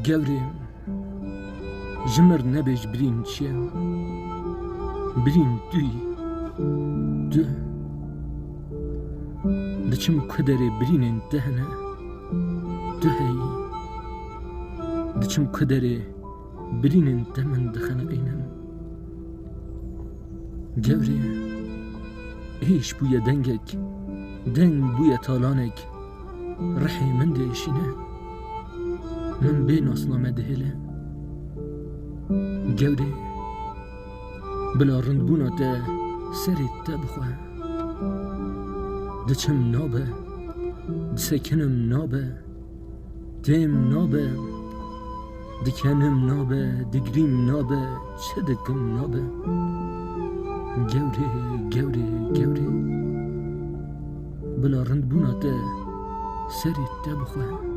گەورێ ژمر نەبێژ برین چییە؟ برین دوو دەچم کو دەرێ برینێن دەهنە دوو هەی دەچم کو دەرێ برینێن دەمن دەخەنەقینم گەورێ هیچ بوویە دەنگێک دەنگ بوویە تاڵانێک ڕحێ من دێشینە من بێ ناسنامە دەهێلە گەورێ بلا ڕندبوونا te serê te bixwe diçim nabe disekinim nabe têm nabe dikenim nabe digrîm nabe çi dikim nabe gewrê gewrê gewrê bila rindbûna te serê te bixwe